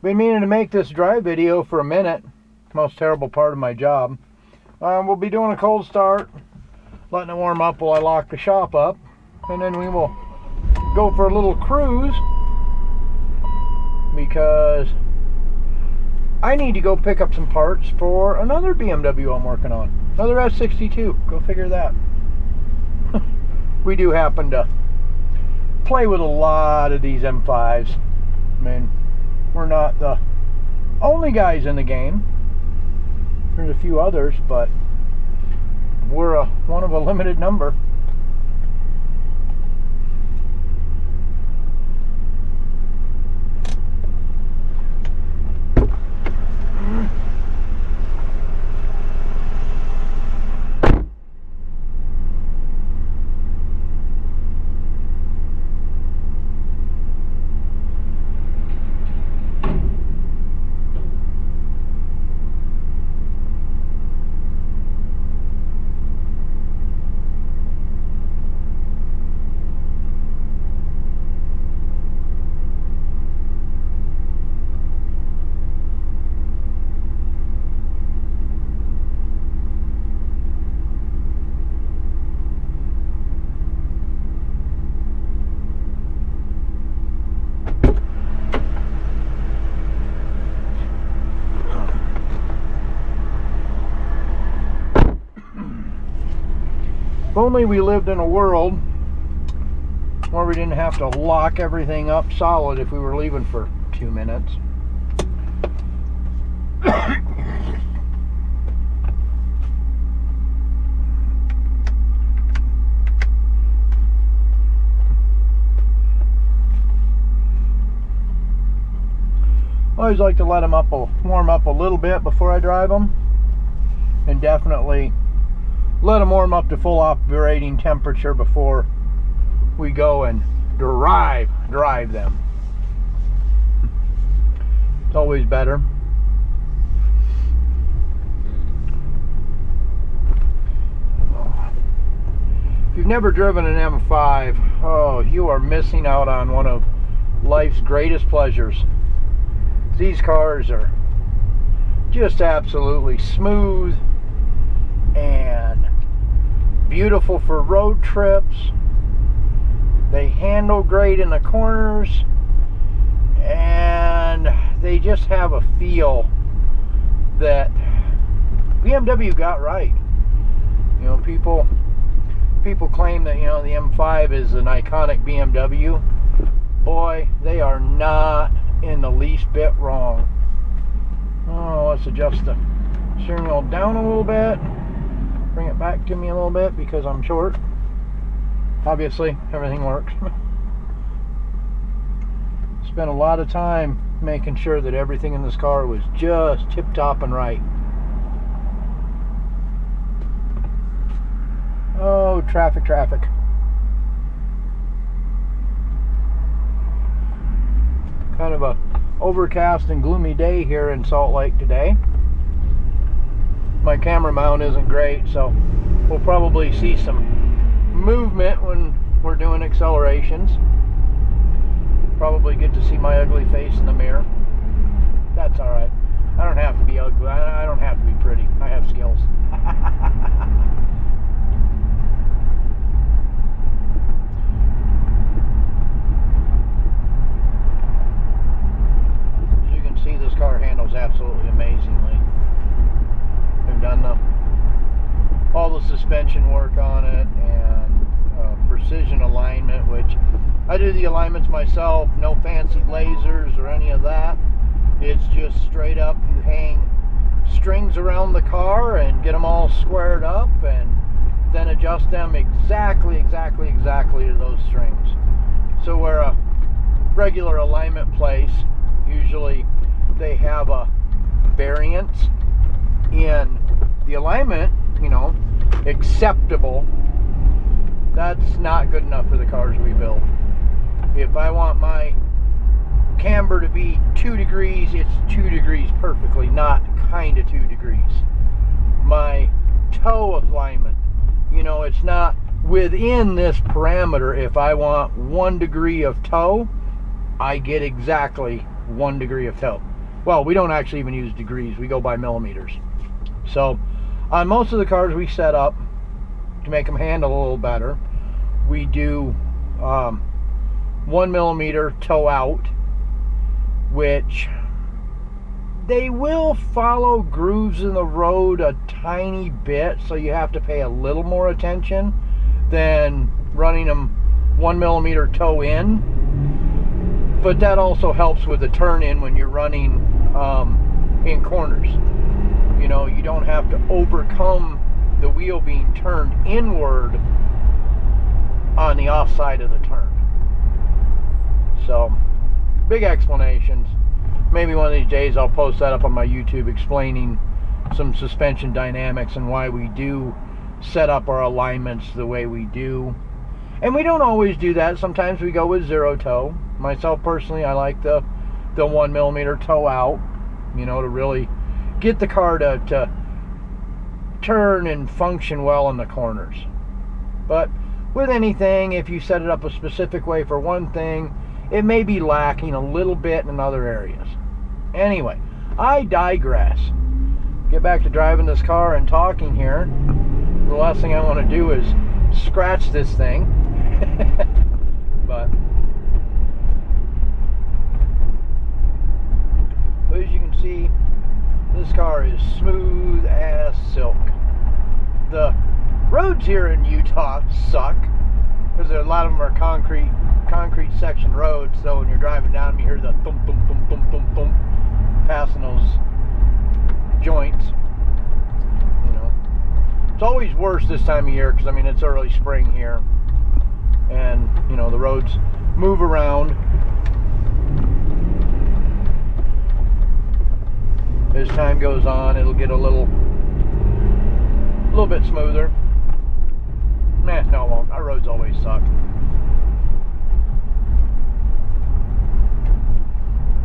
Been meaning to make this drive video for a minute. Most terrible part of my job. We'll be doing a cold start, letting it warm up while I lock the shop up, and then we will go for a little cruise because I need to go pick up some parts for another BMW I'm working on. Another S62. Go figure that. We do happen to play with a lot of these M5s. I mean, we're not the only guys in the game. There's a few others, but we're one of a limited number. If only we lived in a world where we didn't have to lock everything up solid if we were leaving for 2 minutes. I always like to let them warm up a little bit before I drive them, and definitely let them warm up to full operating temperature before we go and drive them. It's always better. If you've never driven an M5, oh, you are missing out on one of life's greatest pleasures. These cars are just absolutely smooth and beautiful for road trips. They handle great in the corners, and they just have a feel that BMW got right. You know, people claim that, you know, the M5 is an iconic BMW. Boy, they are not in the least bit wrong. Oh, let's adjust the steering wheel down a little bit. Bring it back to me a little bit because I'm short. Obviously, everything works. Spent a lot of time making sure that everything in this car was just tip-top and right. Oh, traffic. Kind of a overcast and gloomy day here in Salt Lake today. My camera mount isn't great, so we'll probably see some movement when we're doing accelerations. Probably get to see my ugly face in the mirror. That's alright. I don't have to be ugly. I don't have to be pretty. I have skills. As you can see, this car handles absolutely amazingly. We've done all the suspension work on it and precision alignment, which I do the alignments myself. No fancy lasers or any of that. It's just straight up, you hang strings around the car and get them all squared up and then adjust them exactly to those strings. So where a regular alignment place, usually they have a variance in the alignment, you know, acceptable. That's not good enough for the cars we build. If I want my camber to be 2 degrees, it's 2 degrees perfectly, not kind of 2 degrees. My toe alignment, you know, it's not within this parameter. If I want 1 degree of toe, I get exactly 1 degree of toe. well, we don't actually even use degrees. We go by millimeters. So on most of the cars we set up to make them handle a little better, we do 1 millimeter toe out, which they will follow grooves in the road a tiny bit, so you have to pay a little more attention than running them 1 millimeter toe in. But that also helps with the turn in when you're running in corners. You know, you don't have to overcome the wheel being turned inward on the off side of the turn. So, big explanations. Maybe one of these days I'll post that up on my YouTube explaining some suspension dynamics and why we do set up our alignments the way we do. And we don't always do that. Sometimes we go with zero toe. Myself personally, I like the 1 millimeter toe out, you know, to really get the car to turn and function well in the corners. But with anything, if you set it up a specific way for one thing, it may be lacking a little bit in other areas. Anyway, I digress. Get back to driving this car and talking here. The last thing I want to do is scratch this thing. But as you can see, this car is smooth as silk. The roads here in Utah suck because a lot of them are concrete section roads, so when you're driving down, you hear the thump thump thump thump thump thump passing those joints. You know, it's always worse this time of year because I mean it's early spring here, and you know the roads move around. As time goes on, it'll get a little bit smoother. Nah, no, it won't. Our roads always suck.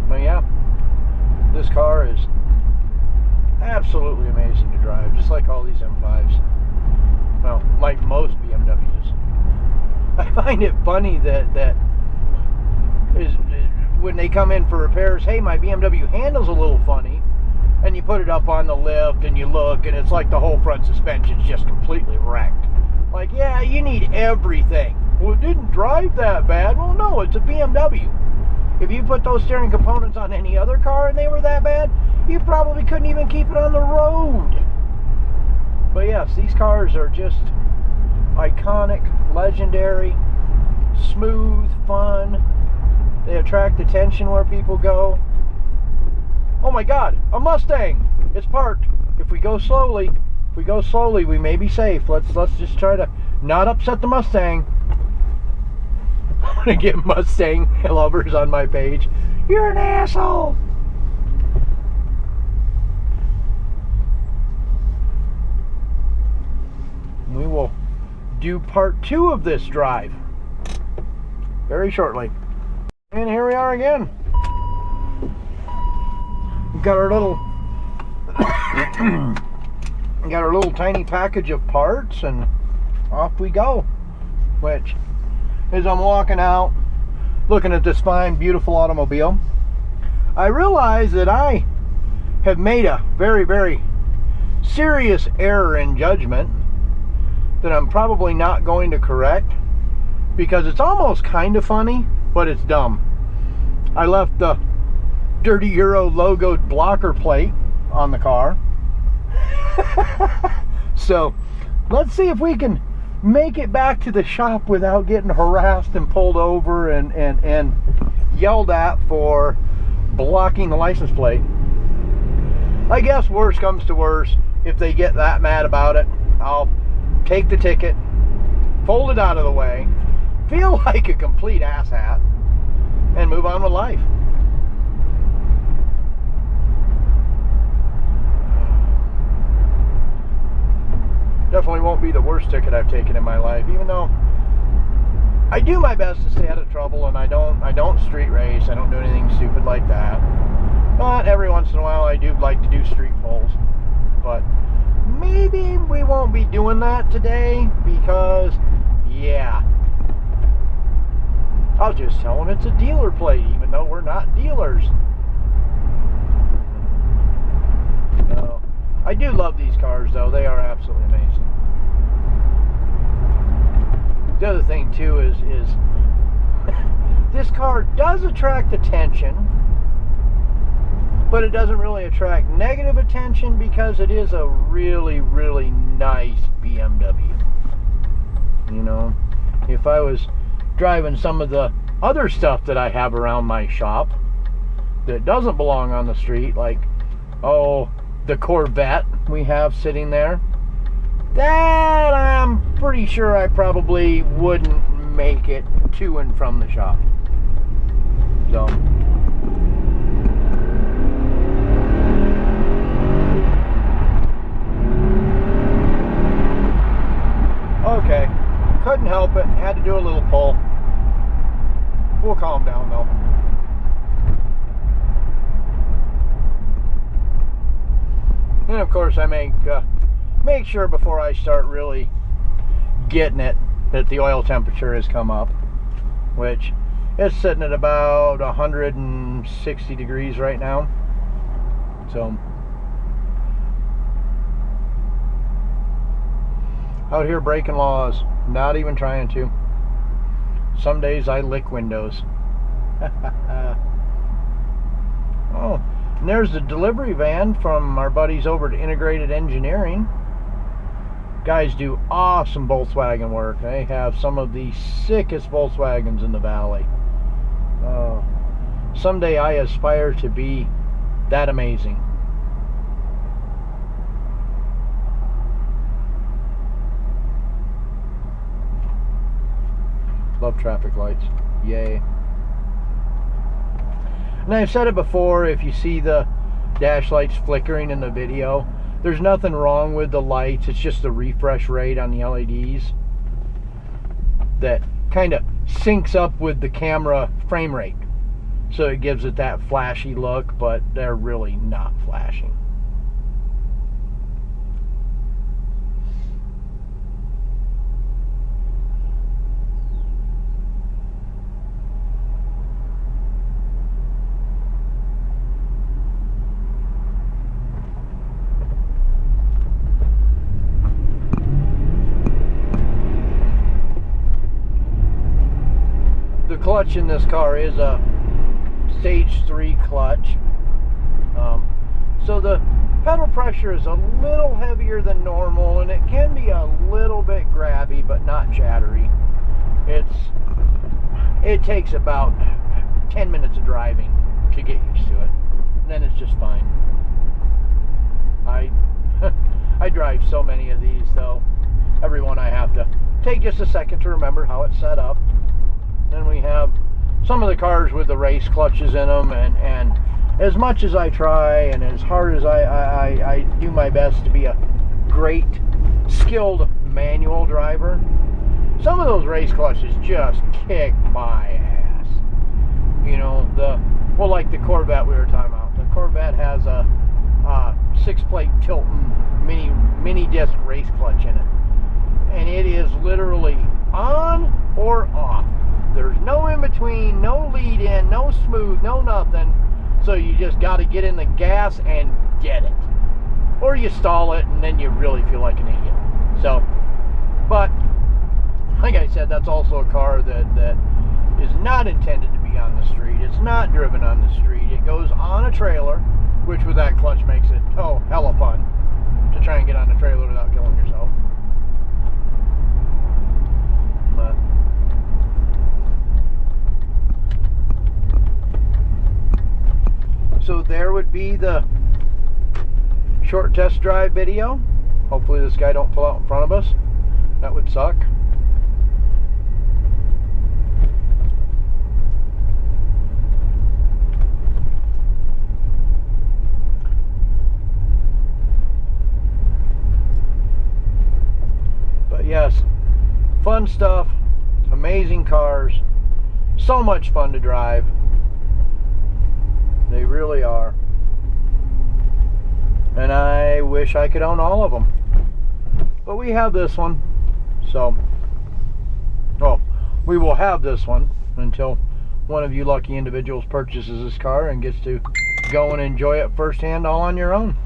But yeah, this car is absolutely amazing to drive, just like all these M5s. Well, like most BMWs. I find it funny that when they come in for repairs, hey, my BMW handle's a little funny, and you put it up on the lift and you look and it's like the whole front suspension's just completely wrecked. Like, yeah, you need everything. Well, it didn't drive that bad. Well, no, it's a BMW. If you put those steering components on any other car and they were that bad, you probably couldn't even keep it on the road. But yes, these cars are just iconic, legendary, smooth, fun. They attract attention where people go. Oh my God, a Mustang! It's parked. If we go slowly, we may be safe. Let's just try to not upset the Mustang. I'm gonna get Mustang lovers on my page. You're an asshole! We will do part 2 of this drive very shortly. And here we are again. We've got our little tiny package of parts, and off we go. Which, as I'm walking out, looking at this fine, beautiful automobile, I realize that I have made a very, very serious error in judgment that I'm probably not going to correct, because it's almost kind of funny, but it's dumb. I left the Dirty Euro logoed blocker plate on the car. So let's see if we can make it back to the shop without getting harassed and pulled over and yelled at for blocking the license plate. I guess worst comes to worst, if they get that mad about it, I'll take the ticket, fold it out of the way, feel like a complete asshat, and move on with life. Definitely won't be the worst ticket I've taken in my life, even though I do my best to stay out of trouble, and I don't street race, I don't do anything stupid like that. But every once in a while I do like to do street pulls. But maybe we won't be doing that today, because yeah, I'll just tell them it's a dealer plate, even though we're not dealers. thing too is this car does attract attention, but it doesn't really attract negative attention because it is a really, really nice BMW. You know, if I was driving some of the other stuff that I have around my shop that doesn't belong on the street, like, oh, the Corvette we have sitting there, that I'm pretty sure I probably wouldn't make it to and from the shop. So okay, couldn't help it, had to do a little pull. We'll calm down though. And of course I make sure before I start really getting it that the oil temperature has come up, which is sitting at about 160 degrees right now. So out here breaking laws, not even trying to. Some days I lick windows. Oh, and there's the delivery van from our buddies over at Integrated Engineering. Guys do awesome Volkswagen work. They have some of the sickest Volkswagens in the valley. Someday I aspire to be that amazing. Love traffic lights. Yay. And I've said it before, if you see the dash lights flickering in the video, there's nothing wrong with the lights. It's just the refresh rate on the LEDs that kind of syncs up with the camera frame rate. So it gives it that flashy look, but they're really not flashing. The clutch in this car is a stage 3 clutch, so the pedal pressure is a little heavier than normal, and it can be a little bit grabby but not chattery. It takes about 10 minutes of driving to get used to it, and then it's just fine. I drive so many of these though, every one I have to take just a second to remember how it's set up. Then we have some of the cars with the race clutches in them, and as much as I try and as hard as I do my best to be a great skilled manual driver, some of those race clutches just kick my ass. You know, like the Corvette we were talking about. The Corvette has a 6-plate Tilton mini disc race clutch in it, and it is literally on or off. There's no in between, no lead in, no smooth, no nothing. So you just got to get in the gas and get it. Or you stall it and then you really feel like an idiot. So, but like I said, that's also a car that is not intended to be on the street. It's not driven on the street. It goes on a trailer, which with that clutch makes it hella fun to try and get on a trailer without killing yourself. But so there would be the short test drive video. Hopefully this guy don't pull out in front of us. That would suck. But yes, fun stuff, amazing cars, so much fun to drive. They really are. And I wish I could own all of them. But we have this one. So, we will have this one until one of you lucky individuals purchases this car and gets to go and enjoy it firsthand all on your own.